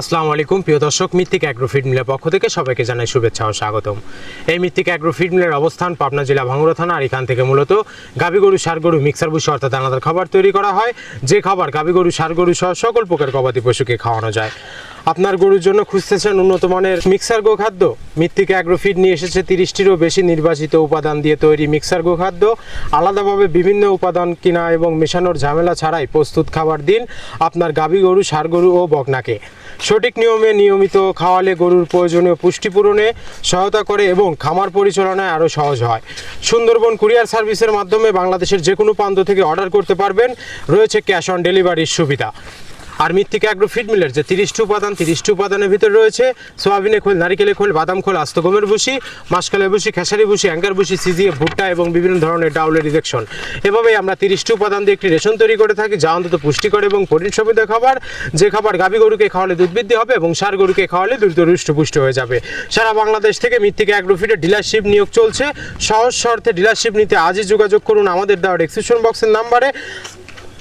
আসসালামু আলাইকুম প্রিয় দর্শক, মৃত্তিকা অ্যাগ্রো ফিড মিলের পক্ষ থেকে সবাইকে জানাই শুভেচ্ছা ও স্বাগতম। এই মৃত্তিকা অ্যাগ্রো ফিড মিলের অবস্থান পাবনা জেলা ভাঙ্গুড়া থানা। আর এখান থেকে মূলত গাভী গরু, ষাঁড় গরু, মিক্সার ভুসি অর্থাৎ দানাদার খাবার তৈরি করা হয়, যে খাবার গাভী গরু, ষাঁড় গরু সহ সকল প্রকার গবাদি পশুকে খাওয়ানো যায়। আপনার গরুর জন্য খুঁজতেছেন উন্নত মানের মিক্সার গোখাদ্য? মৃত্তিকা অ্যাগ্রো ফিড নিয়ে এসেছে 30টিরও বেশি নির্বাচিত উপাদান দিয়ে তৈরি মিক্সার গোখাদ্য। আলাদাভাবে বিভিন্ন উপাদান কিনা এবং মেশানোর ঝামেলা ছাড়াই প্রস্তুত খাবার দিন আপনার গাভী গরু, ষাঁড় গরু ও বকনাকে। সঠিক নিয়মে নিয়মিত খাওয়ালে গরুর প্রয়োজনীয় পুষ্টি পূরণে সহায়তা করে এবং খামার পরিচালনায় আরও সহজ হয়। সুন্দরবন কুরিয়ার সার্ভিসের মাধ্যমে বাংলাদেশের যে কোনো প্রান্ত থেকে অর্ডার করতে পারবেন। রয়েছে ক্যাশ অন ডেলিভারির সুবিধা। আর মৃত্তিকা অ্যাগ্রো ফিড মিলের যে 30টি উপাদানের ভিতরে রয়েছে সোয়াবিনের খোল, নারিকেলের খোল, বাদাম খোল, আস্ত গমের ভুসি, মাসকালের ভুসি, খেসারি ভুসি, অ্যাঙ্কার ভুসি, সিজিএফ, ভুট্টা এবং বিভিন্ন ধরনের ডাউলের রিজেকশন। এভাবেই আমরা 30টি উপাদান দিয়ে একটি রেশন তৈরি করে থাকি, যা অন্তত পুষ্টিকর এবং প্রোটিন সমৃদ্ধ খাবার। যে খাবার গাভী গরুকে খাওয়ালে দুধ বৃদ্ধি হবে এবং ষাঁড় গরুকে খাওয়ালে দ্রুত হৃষ্টপুষ্ট হয়ে যাবে। সারা বাংলাদেশ থেকে মৃত্তিকা অ্যাগ্রো ফিডের ডিলারশিপ নিয়োগ চলছে। সহজ শর্তে ডিলারশিপ নিতে আজই যোগাযোগ করুন আমাদের দেওয়া ডেসক্রিপশন বক্সের নাম্বারে।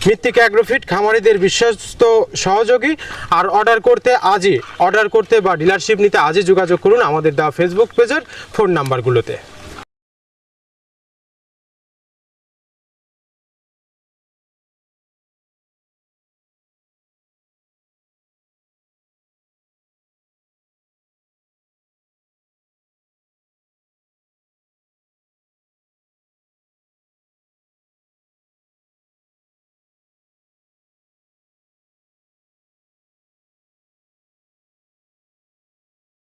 মৃত্তিকা অ্যাগ্রো ফিড খামারিদের বিশ্বস্ত সহযোগী। আর অর্ডার করতে বা ডিলারশিপ নিতে আজই যোগাযোগ করুন আমাদের দেওয়া ফেসবুক পেজের ফোন নাম্বারগুলোতে।